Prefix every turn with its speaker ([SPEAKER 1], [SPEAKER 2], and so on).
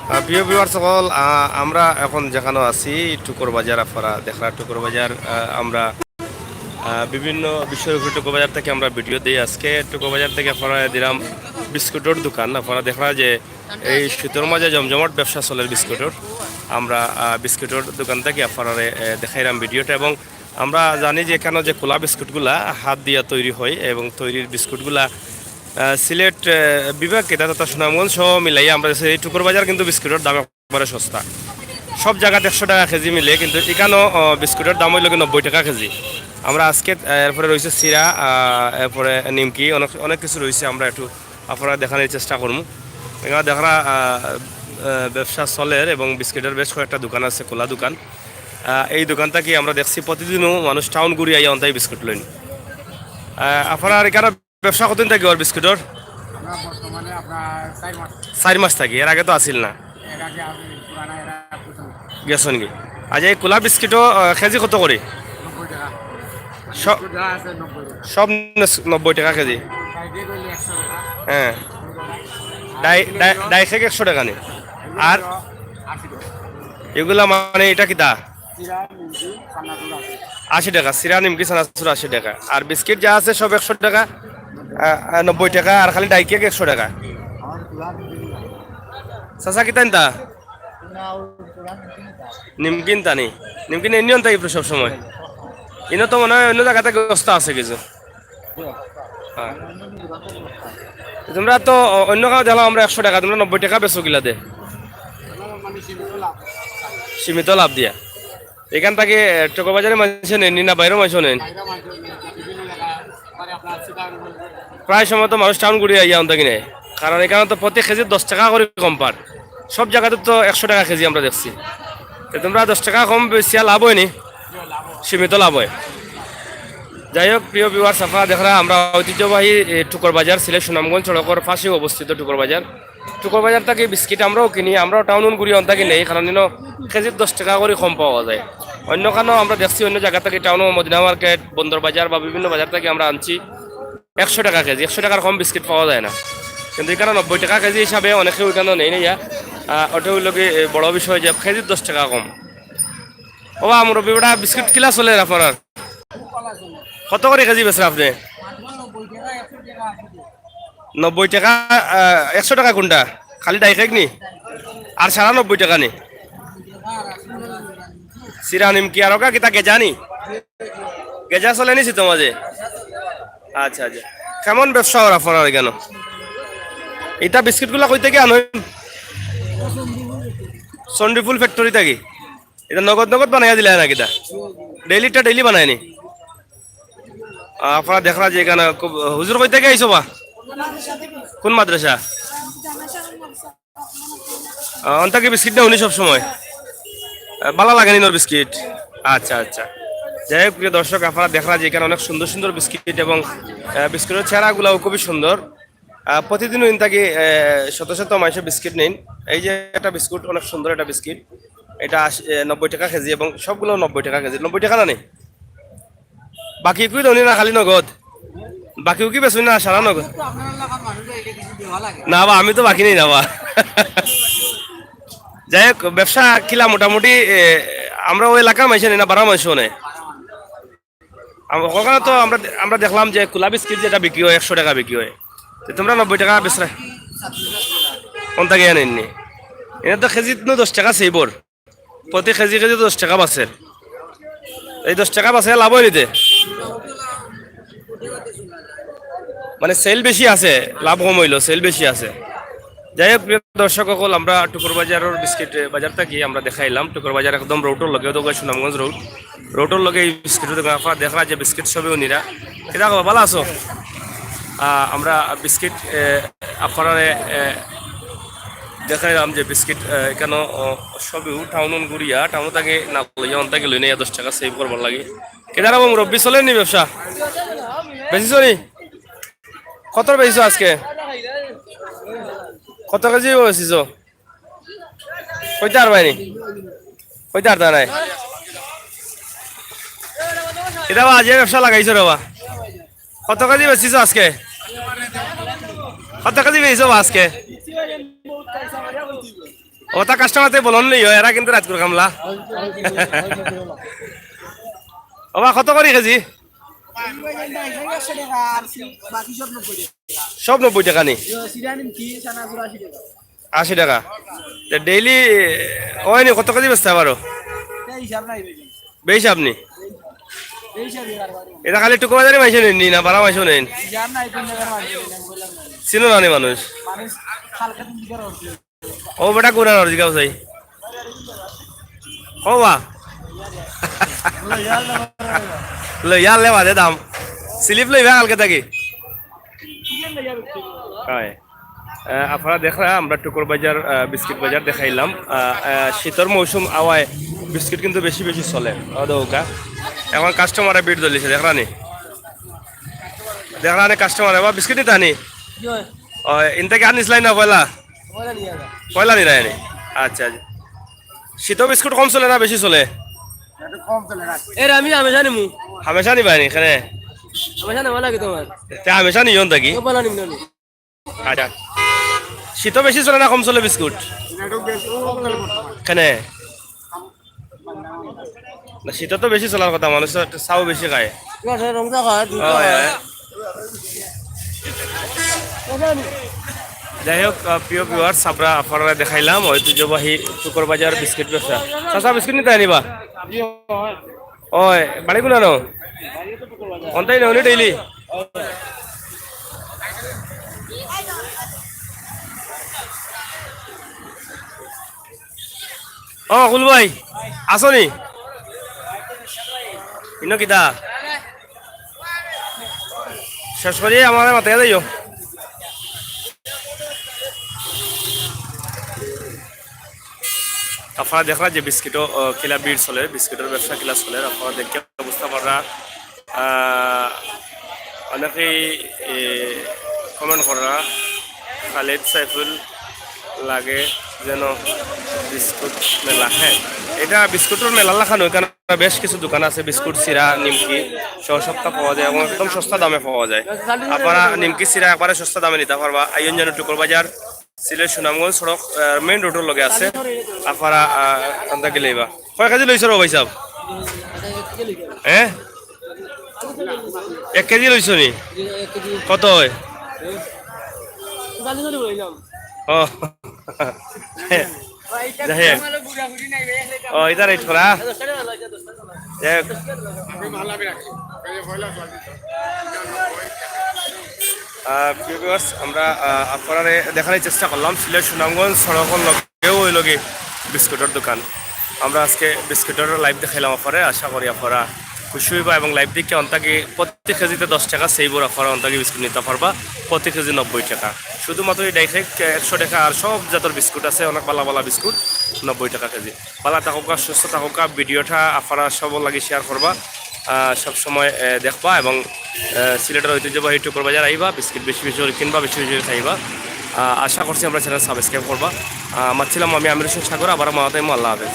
[SPEAKER 1] প্রিয় ভিউয়ার সকল, আমরা এখন যেখানে আছি টুকুর বাজার আপনারা দেখরা টুকুর বাজার। আমরা বিভিন্ন বিষয়ের উপর টুকুর বাজার থেকে আমরা ভিডিও দিই। আজকে টুকুর বাজার থেকে আপনারা দিলাম বিস্কুটের দোকান। আপনারা দেখরা যে এই শীতের মাঝে জমজমাট ব্যবসা চলে বিস্কুটের। আমরা বিস্কুটের দোকান থেকে আপনারা দেখাইলাম ভিডিওটা, এবং আমরা জানি যে এখানে যে খোলা বিস্কুটগুলা হাত দিয়ে তৈরি হয় এবং তৈরির বিস্কুটগুলা সিলেট বিভাগ কেতা তথা সুনামগঞ্জ সহ মিলাই আমরা এই টুকুর বাজার কিন্তু বিস্কুটের দাম একবারে সস্তা। সব জায়গাতে 100 টাকা কেজি মিলে, কিন্তু এখানেও বিস্কুটের দাম হইল 90 টাকা কেজি। আমরা আজকে এরপরে রয়েছে চিরা, এরপরে নিমকি, অনেক অনেক কিছু রয়েছে। আমরা একটু আপনারা দেখানোর চেষ্টা করবো। এখানে দেখা ব্যবসা চলের এবং বিস্কুটের বেশ কয়েকটা দোকান আছে, খোলা দোকান। এই দোকানটা কি আমরা দেখছি প্রতিদিনও মানুষ টাউন ঘুরি আইয়া অন্তাই বিস্কুট লইন। আপনার এখানে ব্যবসা কতদিন থাকি ওর বিস্কুটের?
[SPEAKER 2] আমরা বর্তমানে আপনার
[SPEAKER 1] 4 মাস থাকি, এর আগে তো আসিল না,
[SPEAKER 2] এর আগে আমি পুরানা এরা প্রথম
[SPEAKER 1] গেছেন কি? আজ এই কোলা বিস্কিটও কেজি কত করে?
[SPEAKER 2] 90 টাকা
[SPEAKER 1] সব
[SPEAKER 2] বিস্কুট যা আছে 90 টাকা
[SPEAKER 1] সব 90 টাকা কেজি।
[SPEAKER 2] সাইডে করলে 100 টাকা
[SPEAKER 1] হ্যাঁ, ডাই থেকে 100 টাকা নে। আর
[SPEAKER 2] 80 টাকা
[SPEAKER 1] এগুলা মানে এটা কি দা?
[SPEAKER 2] চিরা নিমকি সান্নাসুর আছে
[SPEAKER 1] 80 টাকা, সিরা নিমকি সানাসুর 80 টাকা। আর বিস্কিট যা আছে সব 100 টাকা, 90 টাকা। আর খালি ডাই কেক 100 টাকা।
[SPEAKER 2] আর পুরা
[SPEAKER 1] চাচা কিতান তা
[SPEAKER 2] নাও পুরা
[SPEAKER 1] নিমকিন তানি নিমকিন এমনি তাই সব সময়। ইনো তো মনে হয় অন্য জায়গাতে ব্যবস্থা আছে কিছু। হ্যাঁ, তোমরা তো অন্য কাউ দেখলাম আমরা 100 টাকা, তোমরা 90 টাকা বেচো গিলাতে,
[SPEAKER 2] মানে সীমিত লাভ
[SPEAKER 1] সীমিত লাভ দিয়া। এখান থেকে টুকুর বাজারে মানুষ নেন না বাইরেও মানুষ নেন?
[SPEAKER 2] বাইরে মাঝে বিভিন্ন জায়গা মানে আপনার সিটার
[SPEAKER 1] প্রায় সময় তো মানুষ টাউন ঘুরে আইয়া অন্ত কিনে, কারণ এখানে তো প্রতি কেজি 10 টাকা করে কম পার। সব জায়গাতে তো 100 টাকা কেজি আমরা দেখছি। তো তোমরা 10 টাকা কম বেশিয়া লাভ হয়নি, সীমিত লাভ হয়। যাই হোক, প্রিয় বিহার সাফা দেখরা আমরা ঐতিহ্যবাহী টুকুর বাজার সিলেট সুনামগঞ্জ সড়কের পাশেও অবস্থিত টুকুর বাজার। টুকুর বাজার থেকে বিস্কিট আমরাও কিনি, আমরাও টাউন ঘুরি অন্তা কিনে, কারণ কেজি 10 টাকা করে কম পাওয়া যায়। অন্য কারণেও আমরা দেখছি অন্য জায়গা থেকে টাউন, মদিনা মার্কেট, বন্দর বাজার বা বিভিন্ন বাজার থেকে আমরা আনছি 100 টাকা কেজি। 100 টাকার কম বিস্কিট পাওয়া যায় না, কিন্তু এখানে 90 টাকা কেজি হিসাবে অনেকে ওইখানে নেই না। ওটা হইল কি বড় বিষয় যে কেজি 10 টাকা কম। ও আমার বিবটা বিস্কিট কিলা চলে আপনার? কত করে কেজি বেচেন আপনি? 90 টাকা। 100 টাকা কোনটা? খালি ডাই কেক নি? আর সারা 90 টাকা নি? সিরা নিমকি আর ওকা কিতা গেজা নি? গেজা চলে নিছি তো মাঝে। আচ্ছা আচ্ছা, কেমন ব্যবসা ওর আপনার এখানে? এটা বিস্কিটগুলা কই থেকে আনেন? চন্ডিফুল ফ্যাক্টরি থাকি? এটা নগদ নগদ বানাইয়া দিলে না কিতা? ডেইলিটা ডেইলি বানায়নি? আপনারা দেখরা যে এখানে হুজুর কই থেকে আইছো বা? কোন মাদ্রাসা? অন্তাকে বিস্কিট না উনি সব সময় ভালো লাগেনি নোর বিস্কিট? আচ্ছা আচ্ছা, যাই হোক প্রিয় দর্শক, আপনারা দেখরা যে এখানে অনেক সুন্দর সুন্দর বিস্কিট, এবং বিস্কুটের চেহারাগুলাও খুবই সুন্দর। প্রতিদিনও ইনতাকে শত শত মানুষের বিস্কিট নিন। এই যে একটা বিস্কুট অনেক সুন্দর একটা বিস্কিট, এটা 90 টাকা কেজি, এবং সবগুলো 90 টাকা কেজি। 90 টাকা না নেই? বাকি কি ধনি না খালি নগদ? বাকিও কি বেশুন না সারা নগদ?
[SPEAKER 2] আপনার এলাকার মানুষের এটা কিছু দেওয়া লাগে
[SPEAKER 1] না বা আমি তো বাকি নেই না বা। যাই হোক, ব্যবসা কিলা মোটামুটি আমরা ওই এলাকার মানুষ নেই না, বারা মানুষও নেই। ওখানে তো আমরা আমরা দেখলাম যে কুলা বিস্কিট যেটা বিক্রি হয় 100 টাকা বিক্রি হয়, তো তোমরা 90 টাকা বেচরা কোন থেকে আনেননি? এনে তো কেজি 10 টাকা সেইবর, প্রতি কেজি কেজি 10 টাকা বাঁচে। এই 10 টাকা বাঁচে লাভ হয় নিতে, মানে সেল বেশি আছে, লাভ কম হইলো, সেল বেশি আছে। যাই হোক প্রিয় দর্শক সকল, আমরা টুকুর বাজারের বিস্কিট বাজারটা গিয়ে আমরা দেখাইলাম। টুকুর বাজার একদম রোডের লগে, তো সুনামগঞ্জ রোডের লগে এই বিস্কিটের দোকান। আপনারা দেখা যে বিস্কিট সবই উনিরা এটা ভালো আছো। আমরা বিস্কিট আপনারা দেখাইলাম যে বিস্কিট কেন সবই টাউন ঘুরিয়া টাউন তাকে না লইয়া অন্তাকে লই না 10 টাকা সেভ করবার লাগে। কেদার এবং রব্বি চলেনি ব্যবসা বেশি চলি? কত বেশিছো আজকে? কত কেজি বেশিছ? কইতে আর বাইনি? কইতে আর নাই? এটা আজকে ব্যবসা লাগাইছো রে বা? কত কেজি বেশিছ আজকে? কত কেজি বেশিছ আজকে? ওটা কাস্টমারতে বলন নেই এরা কিন্তু রাজপুর কামলা ওবা কত করে কেজি
[SPEAKER 2] বাকি সব 90
[SPEAKER 1] সব 90 টাকা নি
[SPEAKER 2] সিরিয়ানিম কি সানাজুর 80
[SPEAKER 1] 80
[SPEAKER 2] টাকা
[SPEAKER 1] টাকা ডেইলি ওই নি কত কেজি বেচতে পারো
[SPEAKER 2] এই হিসাব নাই
[SPEAKER 1] বেশ আপনি
[SPEAKER 2] এই হিসাব আর বাড়ি
[SPEAKER 1] এটা খালি টুকু বাজারে মাইছে নি না বারা মাইছো নেন
[SPEAKER 2] হিসাব নাই কোন জায়গার বাড়ি বললাম না
[SPEAKER 1] চিনো না নি মানুষ
[SPEAKER 2] মানুষ হালকা দিন দিকে রোজ
[SPEAKER 1] ও বেটা কোন আর জিগাও চাই ও বা লইয়া লে বাজে দাম স্লিপ লইবা কালকে থাকি হয় আপনারা দেখরা আমরা টুকুর বাজার বিস্কিট বাজার দেখাইলাম শীতর মৌসুম আওয়ায় বিস্কিট কিন্তু বেশি বেশি চলে ওকা এখন কাস্টমারে ভিড় ধরলিছে দেখরানি দেখরানি কাস্টমারে বা বিস্কিট নিতে আনি ইনটাকে আনিসলাই না পয়লা পয়লা নি রায়নি আচ্ছা আচ্ছা শীত বিস্কুট কম চলে না বেশি চলে
[SPEAKER 2] কম চলে না
[SPEAKER 3] এর আমি হামেশা নিমু
[SPEAKER 1] হামেশা নিবা নি এখানে
[SPEAKER 3] হামেশা নেওয়া লাগে তোমার
[SPEAKER 1] তে হামেশা নিয়ন থাকি
[SPEAKER 3] তো বলা নিম না
[SPEAKER 1] আচ্ছা শীত বেশি চলে না কম চলে বিস্কুট
[SPEAKER 2] একটু বেশি কম চলে বর্তমানে
[SPEAKER 1] কেন না শীত তো বেশি চলার কথা মানুষ তো চাও বেশি খায়
[SPEAKER 3] রংটা খাওয়া
[SPEAKER 1] যাই হোক প্রিয় ভিউয়ার্স আমরা আপনারা দেখাইলাম ঐতিহ্যবাহী টুকর বাজার বিস্কিট ব্যবসা চাচা বিস্কিট নিতে আনিবা ওই বাড়ি কোন আনো অন্তাই নহনি ডেইলি কুল ভাই আছো নি ইনো কিতা শেষ করি আমার মাথায় যাইও আপনারা দেখলা যে বিস্কিটও কিলা ভিড় চলে বিস্কিটের ব্যবসা কিলা চলে আপনারা দেখে বুঝতে পারা অনেকেই কমেন্ট করা খালিদ সাইফুল লাগে যেন বিস্কুট মেলা হ্যাঁ এটা বিস্কুটের মেলা লাখানো এখানে বেশ কিছু দোকান আছে বিস্কুট চিরা নিমকি সহ সপ্তাহ পাওয়া যায় এবং একদম সস্তা দামে পাওয়া যায় আপনারা নিমকি চিরা একবারে সস্তা দামে নিতে পারবা আইন যেন টুকুর বাজার সিলেট সুনামগঞ্জ সড়ক মেইন রোডের লগে আছে আপনারা আনতে গেলেইবা কয় কেজি লইছ ভাই সাহেব হ্যাঁ 1 কেজি লইছ নি কত হয় ও যাই ও এটা রেট করা যাই হোক ভিউয়ার্স আমরা আপনারা দেখানোর চেষ্টা করলাম সিলেট সুনামগঞ্জ সড়কের লগেও ওই লগে বিস্কুটের দোকান আমরা আজকে বিস্কুটের লাইভ দেখাইলাম আপনারা আশা করি আপনারা খুশি হইবা এবং লাইভ দেখে অন্তাকে প্রতি কেজিতে 10 টাকা সেইবর আপনারা অন্তাকে বিস্কুট নিতে পারবা প্রতি কেজি 90 টাকা শুধুমাত্র এই ডাইরেক্ট 100 টাকা আর সব জাতের বিস্কুট আছে অনেক ভালো ভালো বিস্কুট 90 টাকা কেজি ভালো থাকুকা সুস্থ থাকুকা ভিডিওটা আপনারা সব লাগে শেয়ার করবা সব সময় দেখবা এবং সিলেটের ঐতিহ্যবাহী টুকুর বাজার আইবা বিস্কিট বেশি বেশি করে কিনবা বেশি বেশি করে খাইবা আশা করছি আমরা চ্যানেল সাবস্ক্রাইব করবা আমার ছিলাম আমি আমির হোসেন সাগর আবার মাওয়াতাইমো আল্লাহ হাফেজ